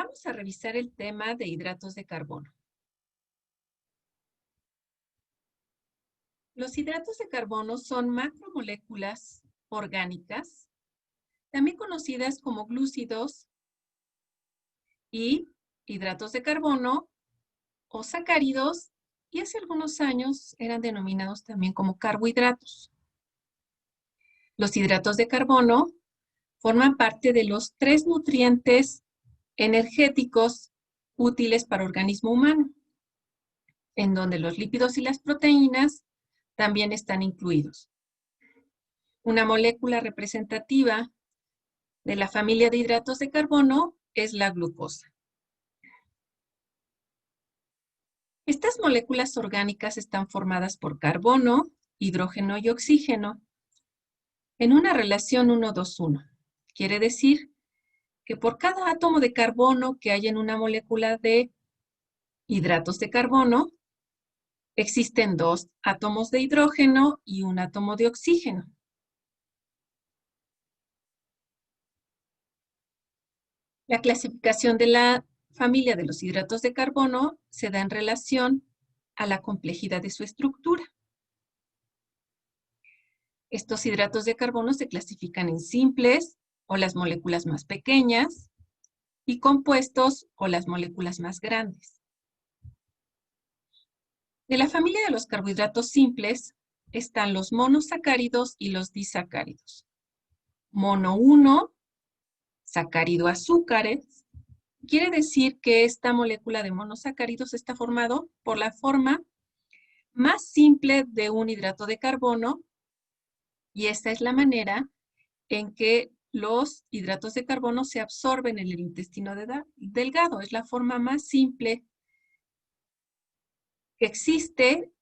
Vamos a revisar el tema de hidratos de carbono. Los hidratos de carbono son macromoléculas orgánicas, también conocidas como glúcidos y hidratos de carbono o sacáridos, y hace algunos años eran denominados también como carbohidratos. Los hidratos de carbono forman parte de los 3 nutrientes energéticos útiles para el organismo humano, en donde los lípidos y las proteínas también están incluidos. Una molécula representativa de la familia de hidratos de carbono es la glucosa. Estas moléculas orgánicas están formadas por carbono, hidrógeno y oxígeno en una relación 1-2-1. Quiere decir que por cada átomo de carbono que hay en una molécula de hidratos de carbono, existen 2 átomos de hidrógeno y 1 átomo de oxígeno. La clasificación de la familia de los hidratos de carbono se da en relación a la complejidad de su estructura. Estos hidratos de carbono se clasifican en simples o las moléculas más pequeñas y compuestos o las moléculas más grandes. De la familia de los carbohidratos simples están los monosacáridos y los disacáridos. Mono 1, sacárido azúcares, quiere decir que esta molécula de monosacáridos está formado por la forma más simple de un hidrato de carbono, y esta es la manera en que los hidratos de carbono se absorben en el intestino delgado. Es la forma más simple que existe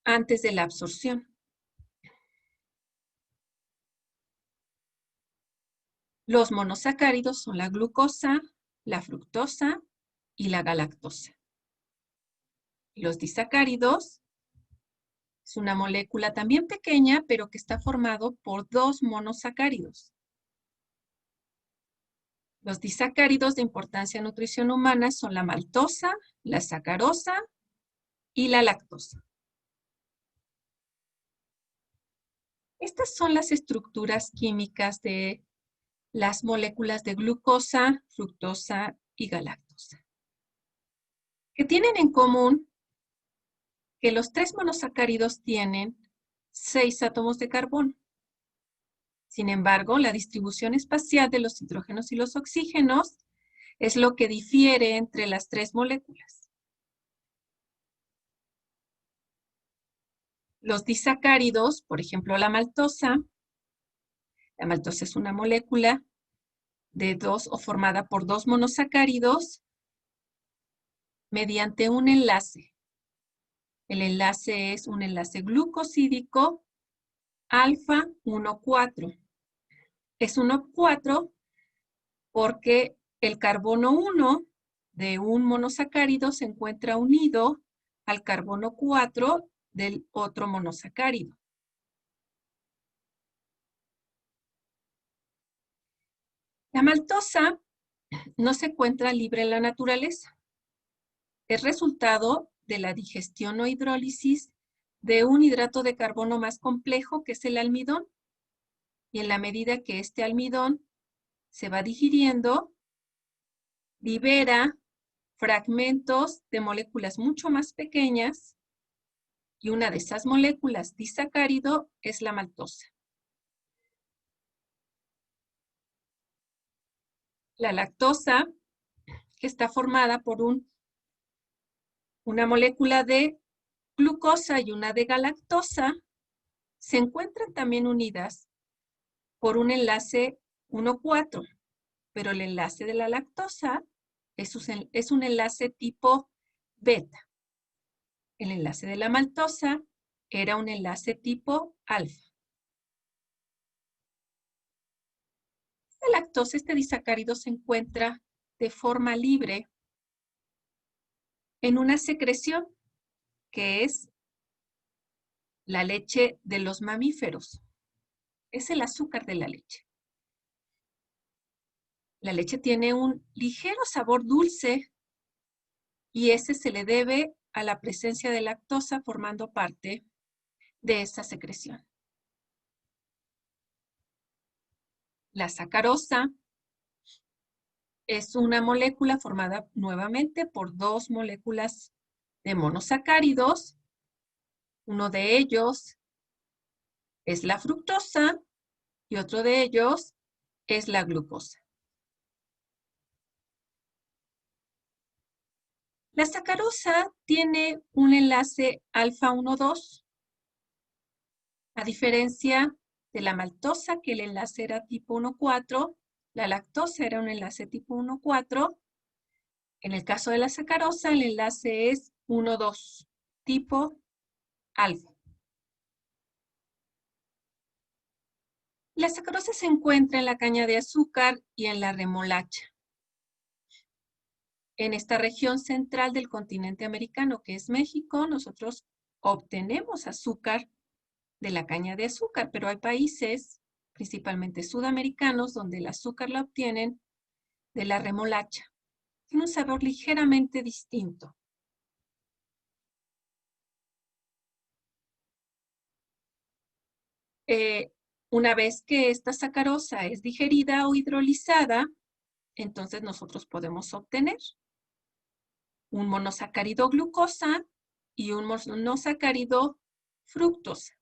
antes de la absorción. Los monosacáridos son la glucosa, la fructosa y la galactosa. Los disacáridos es una molécula también pequeña, pero que está formado por 2 monosacáridos. Los disacáridos de importancia en nutrición humana son la maltosa, la sacarosa y la lactosa. Estas son las estructuras químicas de las moléculas de glucosa, fructosa y galactosa, que tienen en común que los 3 monosacáridos tienen 6 átomos de carbono. Sin embargo, la distribución espacial de los hidrógenos y los oxígenos es lo que difiere entre las 3 moléculas. Los disacáridos, por ejemplo, la maltosa es una molécula de 2 o formada por 2 monosacáridos mediante un enlace. El enlace es un enlace glucosídico alfa 1,4. Es 1,4 porque el carbono 1 de un monosacárido se encuentra unido al carbono 4 del otro monosacárido. La maltosa no se encuentra libre en la naturaleza. Es resultado de la digestión o hidrólisis de un hidrato de carbono más complejo, que es el almidón. Y en la medida que este almidón se va digiriendo, libera fragmentos de moléculas mucho más pequeñas, y una de esas moléculas disacárido es la maltosa. La lactosa, que está formada por una molécula de glucosa y una de galactosa, se encuentran también unidas por un enlace 1,4, pero el enlace de la lactosa es un enlace tipo beta. El enlace de la maltosa era un enlace tipo alfa. La lactosa, este disacárido, se encuentra de forma libre en una secreción que es la leche de los mamíferos. Es el azúcar de la leche. La leche tiene un ligero sabor dulce y ese se le debe a la presencia de lactosa formando parte de esta secreción. La sacarosa es una molécula formada nuevamente por dos moléculas de monosacáridos. Uno de ellos es la fructosa y otro de ellos es la glucosa. La sacarosa tiene un enlace alfa 1,2, a diferencia de la maltosa, que el enlace era tipo 1,4, la lactosa era un enlace tipo 1,4. En el caso de la sacarosa, el enlace es 1,2, tipo alfa. La sacarosa se encuentra en la caña de azúcar y en la remolacha. En esta región central del continente americano, que es México, nosotros obtenemos azúcar de la caña de azúcar, pero hay países, principalmente sudamericanos, donde el azúcar la obtienen de la remolacha. Tiene un sabor ligeramente distinto. Una vez que esta sacarosa es digerida o hidrolizada, entonces nosotros podemos obtener un monosacárido glucosa y un monosacárido fructosa.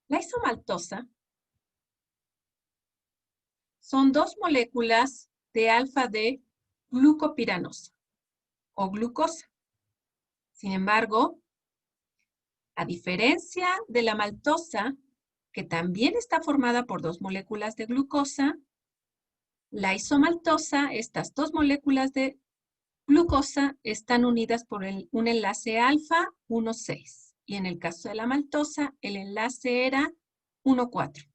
La isomaltosa son dos moléculas de alfa-D glucopiranosa o glucosa. Sin embargo, a diferencia de la maltosa, que también está formada por dos moléculas de glucosa, la isomaltosa, estas dos moléculas de glucosa están unidas por un enlace alfa 1,6. Y en el caso de la maltosa, el enlace era 1,4.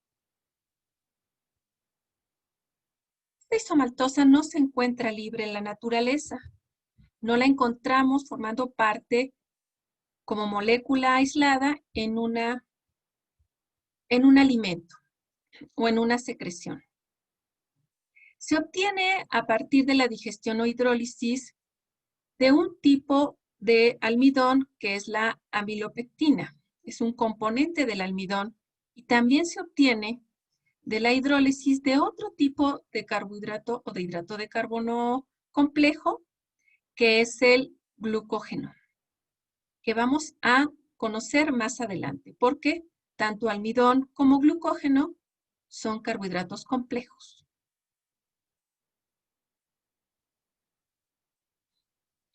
Esta isomaltosa no se encuentra libre en la naturaleza. No la encontramos formando parte como molécula aislada en un alimento o en una secreción. Se obtiene a partir de la digestión o hidrólisis de un tipo de almidón que es la amilopectina. Es un componente del almidón y también se obtiene de la hidrólisis de otro tipo de carbohidrato o de hidrato de carbono complejo, que es el glucógeno, que vamos a conocer más adelante, porque tanto almidón como glucógeno son carbohidratos complejos.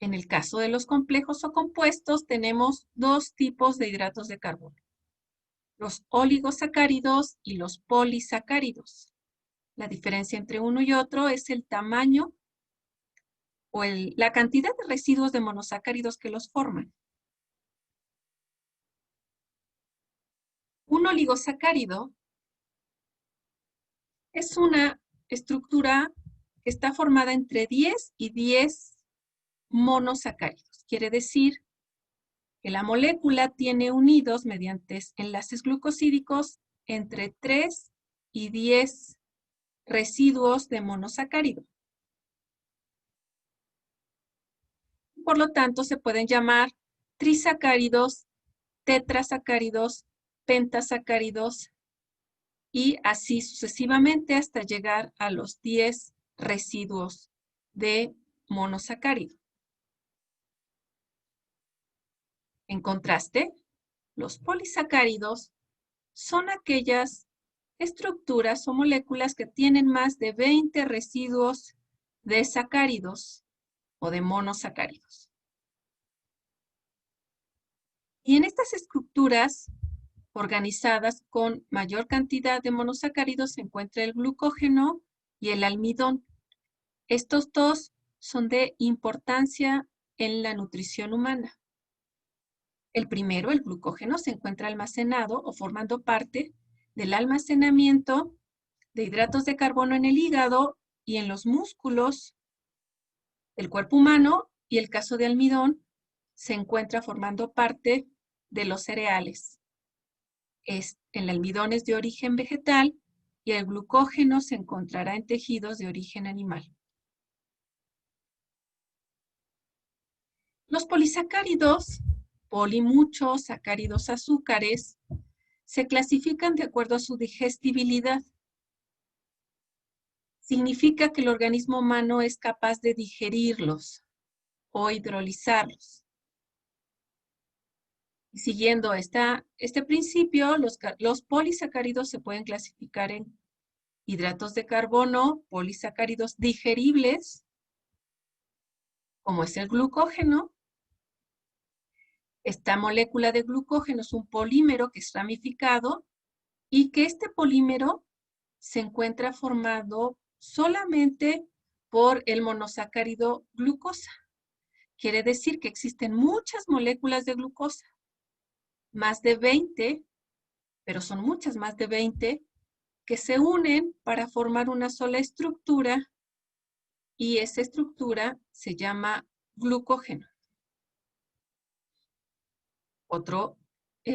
En el caso de los complejos o compuestos, tenemos dos tipos de hidratos de carbono: los oligosacáridos y los polisacáridos. La diferencia entre uno y otro es el tamaño o la cantidad de residuos de monosacáridos que los forman. Un oligosacárido es una estructura que está formada entre 10 y 10 monosacáridos. Quiere decir que la molécula tiene unidos mediante enlaces glucosídicos entre 3 y 10 residuos de monosacárido. Por lo tanto, se pueden llamar trisacáridos, tetrasacáridos, pentasacáridos y así sucesivamente hasta llegar a los 10 residuos de monosacárido. En contraste, los polisacáridos son aquellas estructuras o moléculas que tienen más de 20 residuos de sacáridos o de monosacáridos. Y en estas estructuras organizadas con mayor cantidad de monosacáridos se encuentra el glucógeno y el almidón. Estos dos son de importancia en la nutrición humana. El primero, el glucógeno, se encuentra almacenado o formando parte del almacenamiento de hidratos de carbono en el hígado y en los músculos del cuerpo humano, y el caso de almidón se encuentra formando parte de los cereales. El almidón es de origen vegetal y el glucógeno se encontrará en tejidos de origen animal. Los polisacáridos, polimuchos, sacáridos, azúcares, se clasifican de acuerdo a su digestibilidad. Significa que el organismo humano es capaz de digerirlos o hidrolizarlos. Y siguiendo este principio, los polisacáridos se pueden clasificar en hidratos de carbono, polisacáridos digeribles, como es el glucógeno. Esta molécula de glucógeno es un polímero que es ramificado y que este polímero se encuentra formado solamente por el monosacárido glucosa. Quiere decir que existen muchas moléculas de glucosa, más de 20, pero son muchas, más de 20, que se unen para formar una sola estructura y esa estructura se llama glucógeno. Otro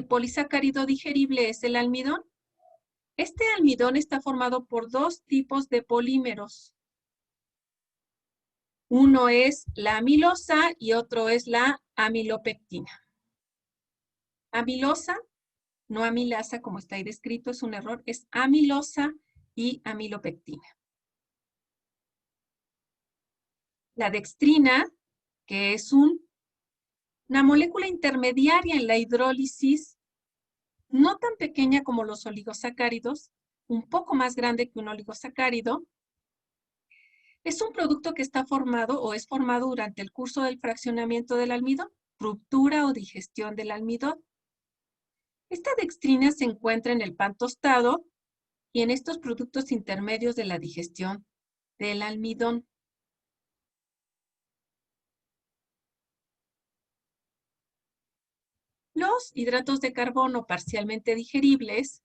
polisacárido digerible es el almidón. Este almidón está formado por dos tipos de polímeros. Uno es la amilosa y otro es la amilopectina. Amilosa, no amilasa como está ahí descrito, es un error, es amilosa y amilopectina. La dextrina, que es una molécula intermediaria en la hidrólisis, no tan pequeña como los oligosacáridos, un poco más grande que un oligosacárido. Es un producto que está formado o es formado durante el curso del fraccionamiento del almidón, ruptura o digestión del almidón. Esta dextrina se encuentra en el pan tostado y en estos productos intermedios de la digestión del almidón. Los hidratos de carbono parcialmente digeribles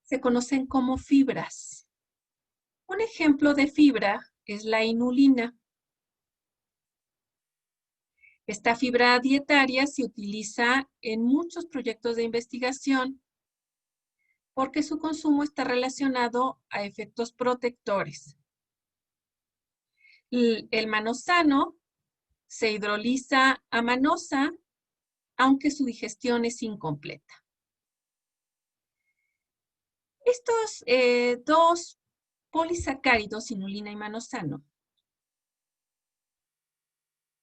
se conocen como fibras. Un ejemplo de fibra es la inulina. Esta fibra dietaria se utiliza en muchos proyectos de investigación porque su consumo está relacionado a efectos protectores. El manosano se hidroliza a manosa, aunque su digestión es incompleta. Estos dos polisacáridos, inulina y manosano,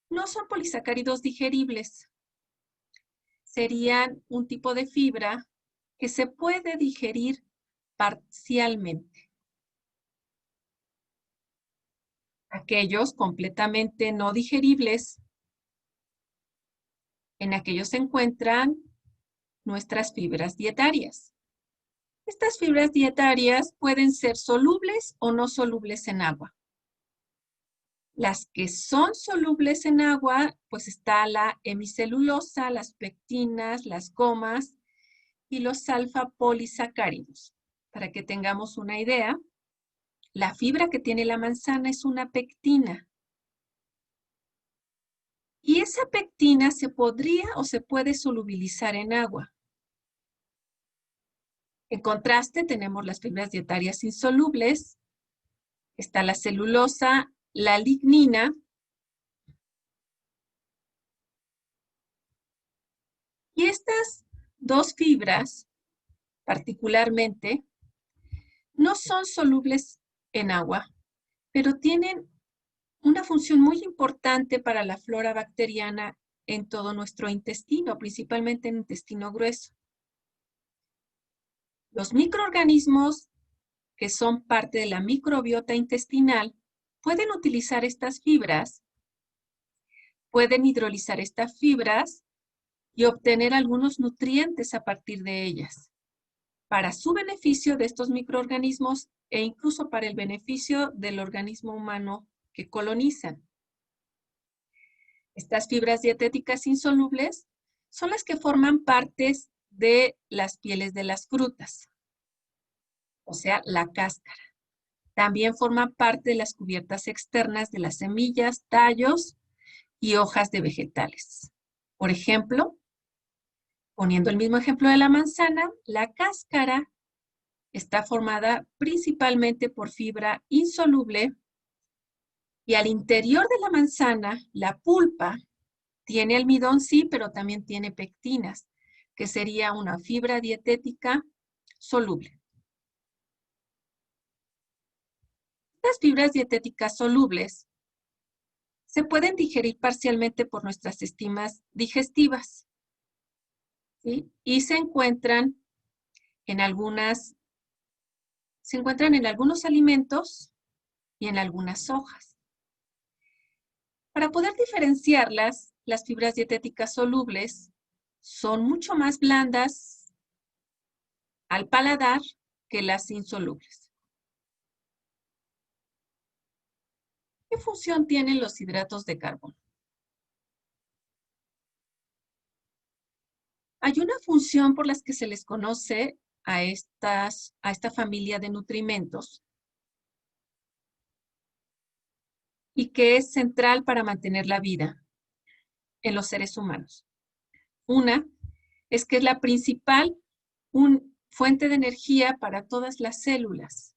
no son polisacáridos digeribles. Serían un tipo de fibra que se puede digerir parcialmente. Aquellos completamente no digeribles, en aquellos se encuentran nuestras fibras dietarias. Estas fibras dietarias pueden ser solubles o no solubles en agua. Las que son solubles en agua, pues está la hemicelulosa, las pectinas, las gomas y los alfa-polisacáridos. Para que tengamos una idea, la fibra que tiene la manzana es una pectina. Y esa pectina se podría o se puede solubilizar en agua. En contraste, tenemos las fibras dietarias insolubles. Está la celulosa, la lignina. Y estas dos fibras, particularmente, no son solubles en agua, pero tienen una función muy importante para la flora bacteriana en todo nuestro intestino, principalmente en el intestino grueso. Los microorganismos que son parte de la microbiota intestinal pueden utilizar estas fibras, pueden hidrolizar estas fibras y obtener algunos nutrientes a partir de ellas, para su beneficio de estos microorganismos e incluso para el beneficio del organismo humano que colonizan. Estas fibras dietéticas insolubles son las que forman partes de las pieles de las frutas, o sea, la cáscara. También forman parte de las cubiertas externas de las semillas, tallos y hojas de vegetales. Por ejemplo, poniendo el mismo ejemplo de la manzana, la cáscara Está formada principalmente por fibra insoluble y al interior de la manzana, la pulpa, tiene almidón, sí, pero también tiene pectinas, que sería una fibra dietética soluble. Las fibras dietéticas solubles se pueden digerir parcialmente por nuestras enzimas digestivas, ¿sí? Y se encuentran en algunos alimentos y en algunas hojas. Para poder diferenciarlas, las fibras dietéticas solubles son mucho más blandas al paladar que las insolubles. ¿Qué función tienen los hidratos de carbono? Hay una función por la que se les conoce a esta familia de nutrimentos y que es central para mantener la vida en los seres humanos. Una es que es la principal fuente de energía para todas las células.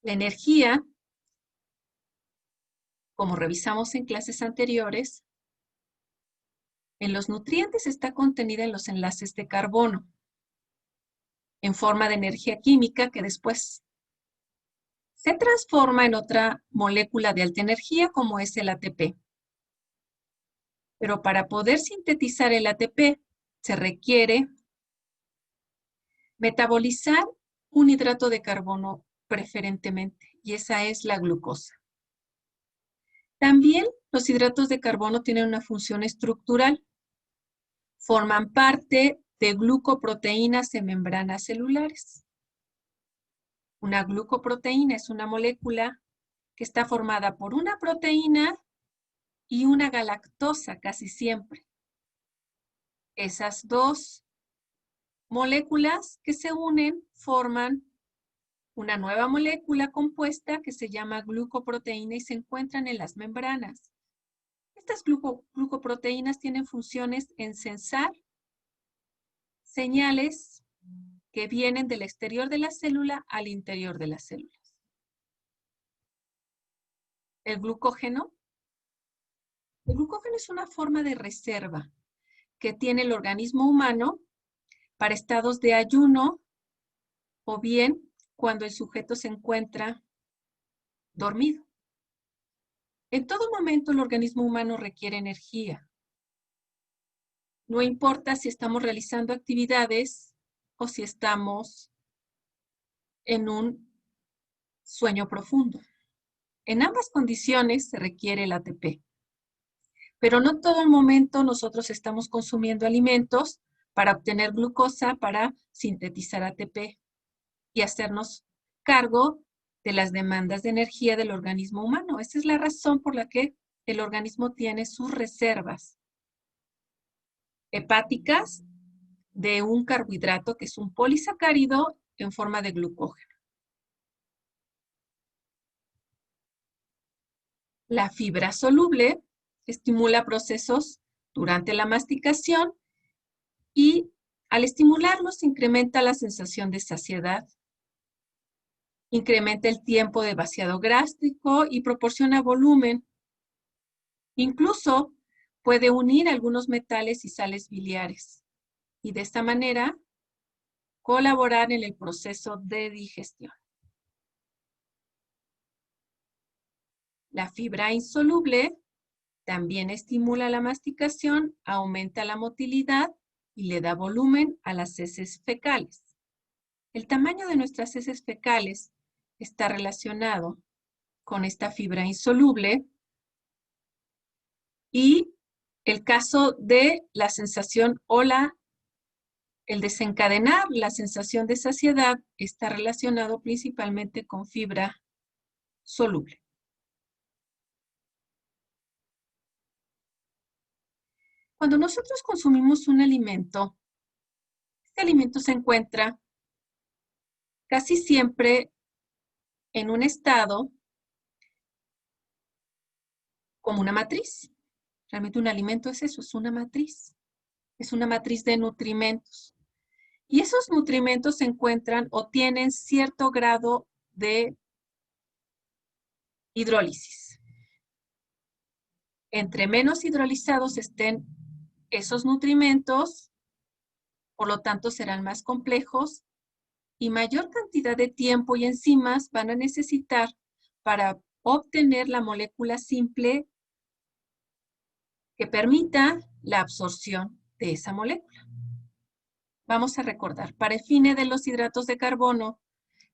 La energía, como revisamos en clases anteriores, en los nutrientes está contenida en los enlaces de carbono, en forma de energía química que después se transforma en otra molécula de alta energía como es el ATP. Pero para poder sintetizar el ATP se requiere metabolizar un hidrato de carbono preferentemente, y esa es la glucosa. También los hidratos de carbono tienen una función estructural. Forman parte de glucoproteínas en membranas celulares. Una glucoproteína es una molécula que está formada por una proteína y una galactosa casi siempre. Esas dos moléculas que se unen forman una nueva molécula compuesta que se llama glucoproteína y se encuentran en las membranas. Estas glucoproteínas tienen funciones en sensar señales que vienen del exterior de la célula al interior de las células. El glucógeno es una forma de reserva que tiene el organismo humano para estados de ayuno o bien cuando el sujeto se encuentra dormido. En todo momento el organismo humano requiere energía. No importa si estamos realizando actividades o si estamos en un sueño profundo. En ambas condiciones se requiere el ATP. Pero no todo el momento nosotros estamos consumiendo alimentos para obtener glucosa, para sintetizar ATP y hacernos cargo de las demandas de energía del organismo humano. Esa es la razón por la que el organismo tiene sus reservas hepáticas de un carbohidrato que es un polisacárido en forma de glucógeno. La fibra soluble estimula procesos durante la masticación y al estimularlos incrementa la sensación de saciedad, incrementa el tiempo de vaciado gástrico y proporciona volumen. Incluso puede unir algunos metales y sales biliares y de esta manera colaborar en el proceso de digestión. La fibra insoluble también estimula la masticación, aumenta la motilidad y le da volumen a las heces fecales. El tamaño de nuestras heces fecales está relacionado con esta fibra insoluble y el caso de la sensación o el desencadenar la sensación de saciedad está relacionado principalmente con fibra soluble. Cuando nosotros consumimos un alimento, este alimento se encuentra casi siempre en un estado como una matriz. Realmente un alimento es eso, es una matriz. Es una matriz de nutrimentos. Y esos nutrimentos se encuentran o tienen cierto grado de hidrólisis. Entre menos hidrolizados estén esos nutrimentos, por lo tanto serán más complejos y mayor cantidad de tiempo y enzimas van a necesitar para obtener la molécula simple que permita la absorción de esa molécula. Vamos a recordar, para el fin de los hidratos de carbono,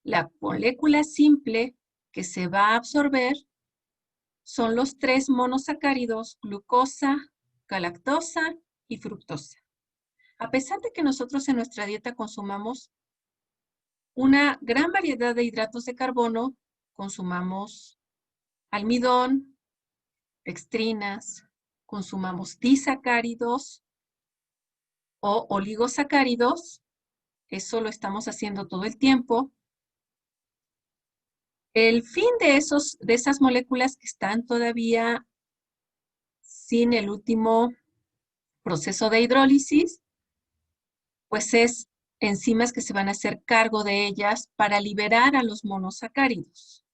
la molécula simple que se va a absorber son los 3 monosacáridos, glucosa, galactosa y fructosa. A pesar de que nosotros en nuestra dieta consumamos una gran variedad de hidratos de carbono, consumamos almidón, dextrinas, consumamos disacáridos o oligosacáridos, eso lo estamos haciendo todo el tiempo. El fin de esas moléculas que están todavía sin el último proceso de hidrólisis, pues es enzimas que se van a hacer cargo de ellas para liberar a los monosacáridos.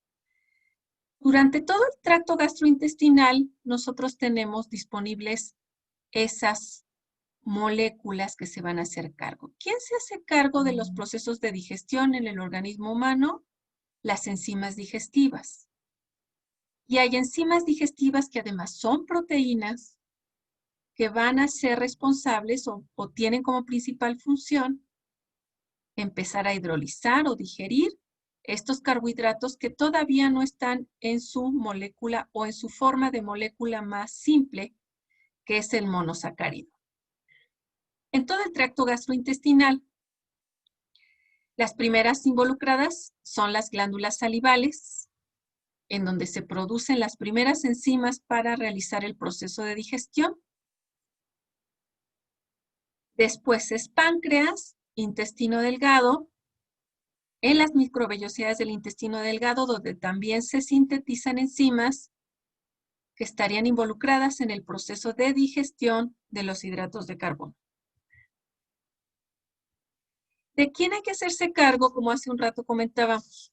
Durante todo el tracto gastrointestinal, nosotros tenemos disponibles esas moléculas que se van a hacer cargo. ¿Quién se hace cargo de los procesos de digestión en el organismo humano? Las enzimas digestivas. Y hay enzimas digestivas que además son proteínas que van a ser responsables o tienen como principal función empezar a hidrolizar o digerir estos carbohidratos que todavía no están en su molécula o en su forma de molécula más simple, que es el monosacárido. En todo el tracto gastrointestinal, las primeras involucradas son las glándulas salivales, en donde se producen las primeras enzimas para realizar el proceso de digestión. Después es páncreas, intestino delgado, en las microvellosidades del intestino delgado, donde también se sintetizan enzimas que estarían involucradas en el proceso de digestión de los hidratos de carbono. ¿De quién hay que hacerse cargo? Como hace un rato comentábamos.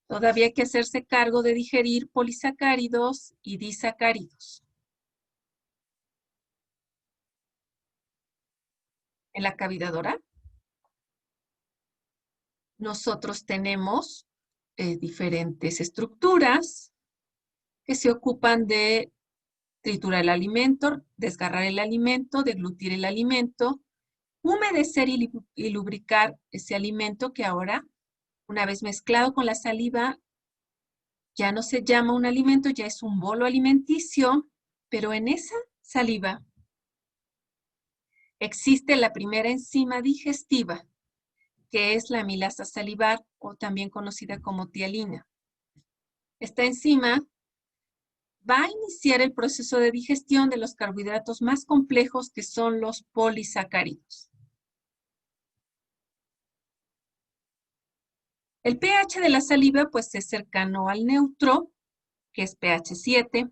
Todavía hay que hacerse cargo de digerir polisacáridos y disacáridos. En la cavidad oral, nosotros tenemos diferentes estructuras que se ocupan de triturar el alimento, desgarrar el alimento, deglutir el alimento, humedecer y lubricar ese alimento que ahora, una vez mezclado con la saliva, ya no se llama un alimento, ya es un bolo alimenticio, pero en esa saliva existe la primera enzima digestiva, que es la amilasa salivar, o también conocida como tialina. Esta enzima va a iniciar el proceso de digestión de los carbohidratos más complejos, que son los polisacáridos. El pH de la saliva, pues, es cercano al neutro, que es pH 7.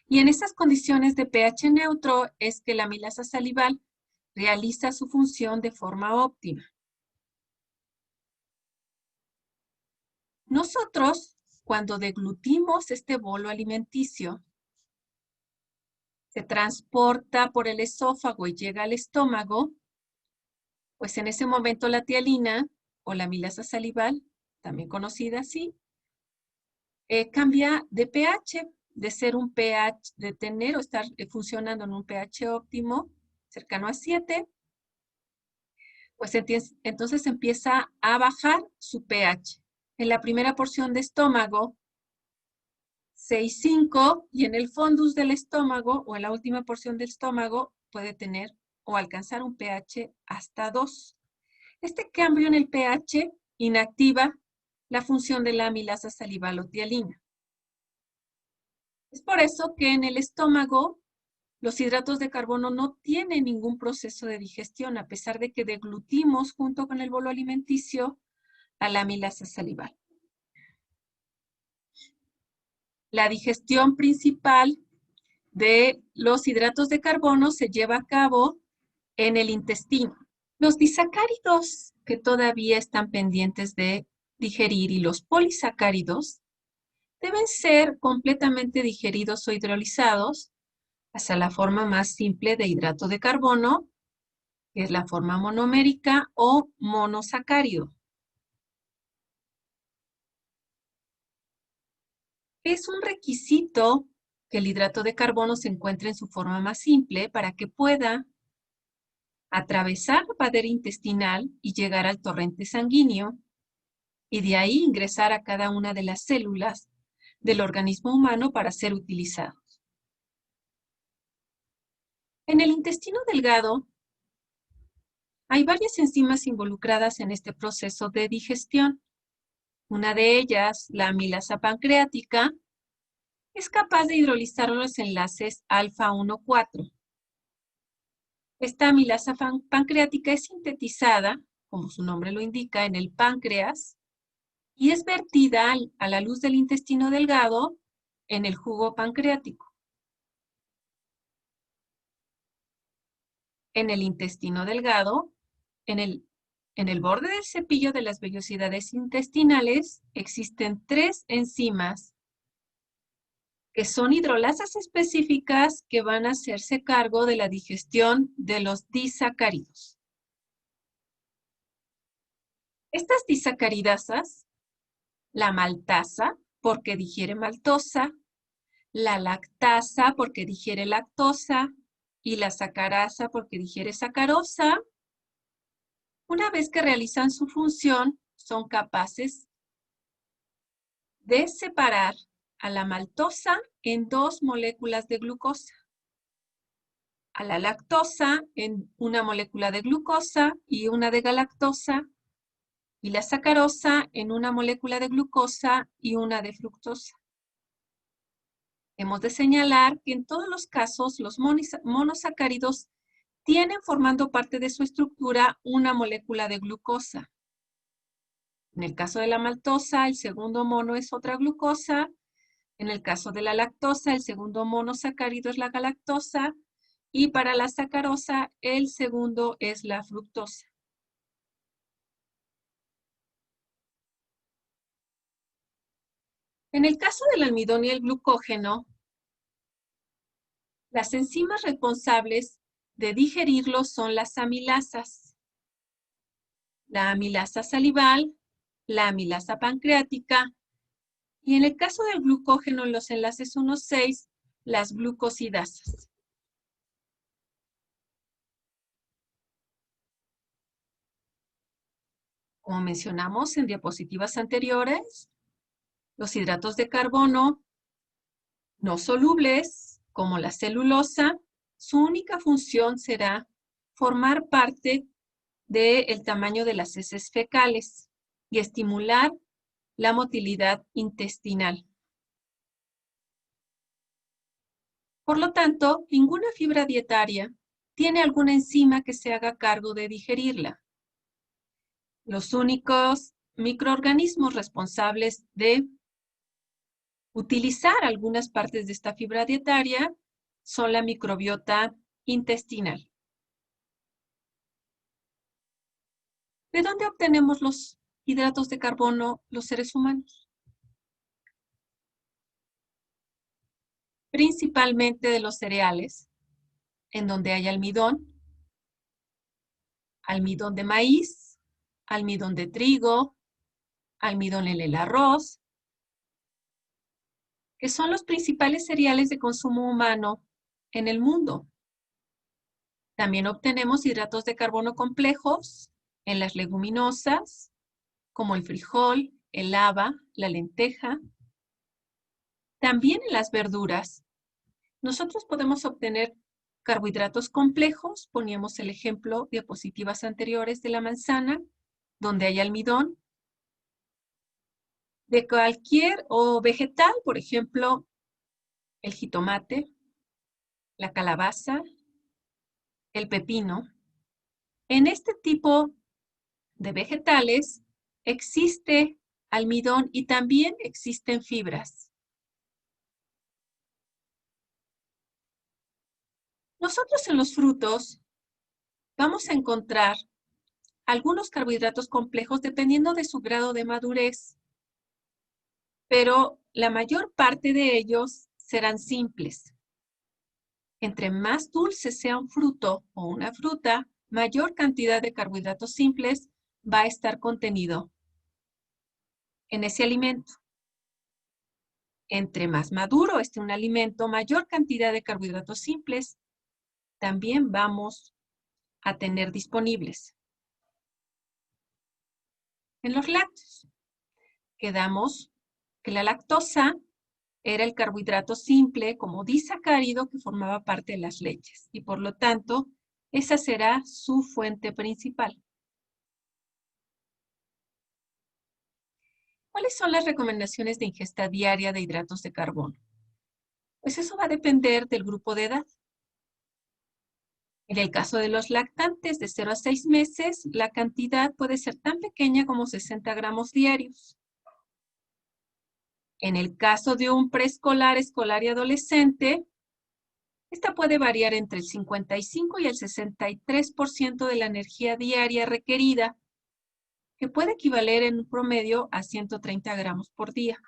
Y en esas condiciones de pH neutro es que la amilasa salival realiza su función de forma óptima. Nosotros, cuando deglutimos este bolo alimenticio, se transporta por el esófago y llega al estómago, pues en ese momento la tialina o la amilasa salival, también conocida así, cambia de pH, de ser un pH, de tener o estar funcionando en un pH óptimo, cercano a 7, pues entonces empieza a bajar su pH. En la primera porción de estómago, 6,5, y en el fondus del estómago, o en la última porción del estómago, puede tener o alcanzar un pH hasta 2. Este cambio en el pH inactiva la función de la amilasa salival o tialina. Es por eso que en el estómago los hidratos de carbono no tienen ningún proceso de digestión, a pesar de que deglutimos junto con el bolo alimenticio a la amilasa salival. La digestión principal de los hidratos de carbono se lleva a cabo en el intestino. Los disacáridos que todavía están pendientes de digerir y los polisacáridos deben ser completamente digeridos o hidrolizados hasta la forma más simple de hidrato de carbono, que es la forma monomérica o monosacárido. Es un requisito que el hidrato de carbono se encuentre en su forma más simple para que pueda atravesar la pared intestinal y llegar al torrente sanguíneo y de ahí ingresar a cada una de las células del organismo humano para ser utilizado. En el intestino delgado hay varias enzimas involucradas en este proceso de digestión. Una de ellas, la amilasa pancreática, es capaz de hidrolizar los enlaces alfa 1,4. Esta amilasa pancreática es sintetizada, como su nombre lo indica, en el páncreas y es vertida a la luz del intestino delgado en el jugo pancreático. En el intestino delgado, en el borde del cepillo de las vellosidades intestinales, existen 3 enzimas que son hidrolasas específicas que van a hacerse cargo de la digestión de los disacáridos. Estas disacaridasas, la maltasa, porque digiere maltosa, la lactasa, porque digiere lactosa, y la sacarasa, porque digiere sacarosa, una vez que realizan su función, son capaces de separar a la maltosa en 2 moléculas de glucosa, a la lactosa en una molécula de glucosa y una de galactosa, y la sacarosa en una molécula de glucosa y una de fructosa. Hemos de señalar que en todos los casos los monosacáridos tienen formando parte de su estructura una molécula de glucosa. En el caso de la maltosa, el segundo mono es otra glucosa. En el caso de la lactosa, el segundo monosacárido es la galactosa. Y para la sacarosa, el segundo es la fructosa. En el caso del almidón y el glucógeno, las enzimas responsables de digerirlo son las amilasas. La amilasa salival, la amilasa pancreática, y en el caso del glucógeno en los enlaces 1,6, las glucosidasas. Como mencionamos en diapositivas anteriores, los hidratos de carbono no solubles, como la celulosa, su única función será formar parte del tamaño de las heces fecales y estimular la motilidad intestinal. Por lo tanto, ninguna fibra dietaria tiene alguna enzima que se haga cargo de digerirla. Los únicos microorganismos responsables de utilizar algunas partes de esta fibra dietaria son la microbiota intestinal. ¿De dónde obtenemos los hidratos de carbono los seres humanos? Principalmente de los cereales, en donde hay almidón, almidón de maíz, almidón de trigo, almidón en el arroz, que son los principales cereales de consumo humano en el mundo. También obtenemos hidratos de carbono complejos en las leguminosas, como el frijol, el haba, la lenteja. También en las verduras. Nosotros podemos obtener carbohidratos complejos, poníamos el ejemplo diapositivas anteriores de la manzana, donde hay almidón. De cualquier o vegetal, por ejemplo, el jitomate, la calabaza, el pepino. En este tipo de vegetales existe almidón y también existen fibras. Nosotros en los frutos vamos a encontrar algunos carbohidratos complejos dependiendo de su grado de madurez, pero la mayor parte de ellos serán simples. Entre más dulce sea un fruto o una fruta, mayor cantidad de carbohidratos simples va a estar contenido en ese alimento. Entre más maduro esté un alimento, mayor cantidad de carbohidratos simples también vamos a tener disponibles. En los lácteos, quedamos que la lactosa era el carbohidrato simple como disacárido que formaba parte de las leches y por lo tanto, esa será su fuente principal. ¿Cuáles son las recomendaciones de ingesta diaria de hidratos de carbono? Pues eso va a depender del grupo de edad. En el caso de los lactantes de 0 a 6 meses, la cantidad puede ser tan pequeña como 60 gramos diarios. En el caso de un preescolar, escolar y adolescente, esta puede variar entre el 55 y el 63% de la energía diaria requerida, que puede equivaler en un promedio a 130 gramos por día.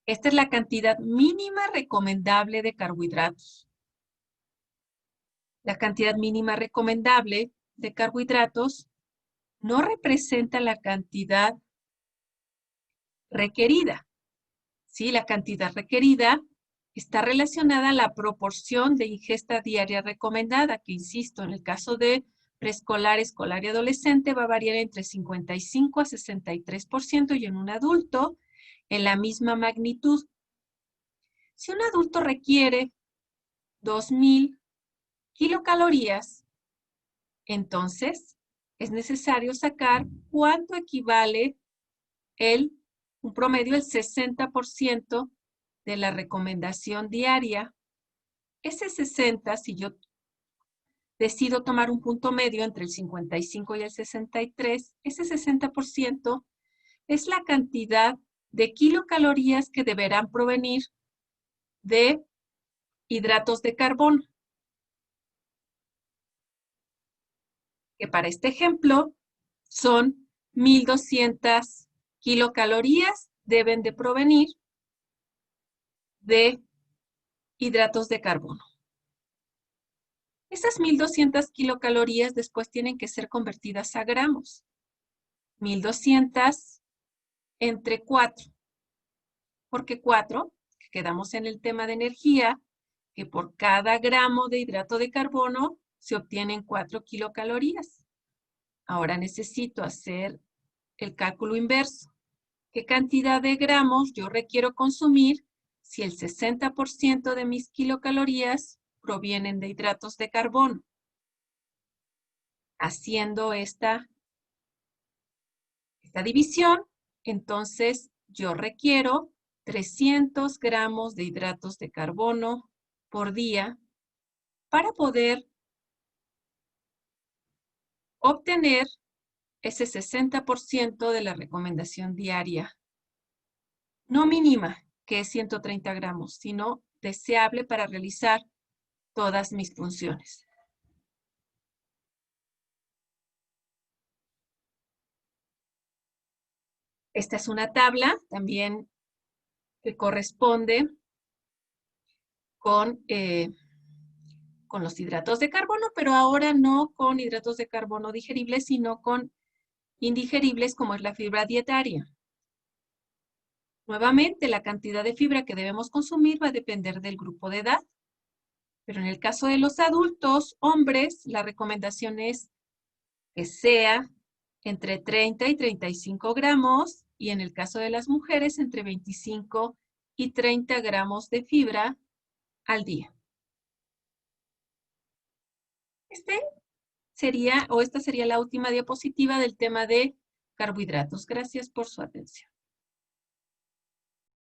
Esta es la cantidad mínima recomendable de carbohidratos. La cantidad mínima recomendable de carbohidratos no representa la cantidad requerida. ¿Sí? La cantidad requerida está relacionada a la proporción de ingesta diaria recomendada, que insisto, en el caso de preescolar, escolar y adolescente va a variar entre 55 a 63% y en un adulto en la misma magnitud. Si un adulto requiere 2,000 kilocalorías, entonces es necesario sacar cuánto equivale un promedio, el 60% de la recomendación diaria. Ese 60, si yo decido tomar un punto medio entre el 55 y el 63, ese 60% es la cantidad de kilocalorías que deberán provenir de hidratos de carbono. Que para este ejemplo son 1,200 kilocalorías deben de provenir de hidratos de carbono. Esas 1,200 kilocalorías después tienen que ser convertidas a gramos. 1,200 entre 4. Porque 4, que quedamos en el tema de energía, que por cada gramo de hidrato de carbono se obtienen 4 kilocalorías. Ahora necesito hacer el cálculo inverso. ¿Qué cantidad de gramos yo requiero consumir si el 60% de mis kilocalorías provienen de hidratos de carbono? Haciendo esta división, entonces yo requiero 300 gramos de hidratos de carbono por día para poder obtener ese 60% de la recomendación diaria. No mínima, que es 130 gramos, sino deseable para realizar todas mis funciones. Esta es una tabla también que corresponde con los hidratos de carbono, pero ahora no con hidratos de carbono digeribles, sino con indigeribles como es la fibra dietaria. Nuevamente, la cantidad de fibra que debemos consumir va a depender del grupo de edad. Pero en el caso de los adultos, hombres, la recomendación es que sea entre 30 y 35 gramos y en el caso de las mujeres entre 25 y 30 gramos de fibra al día. Esta sería la última diapositiva del tema de carbohidratos. Gracias por su atención.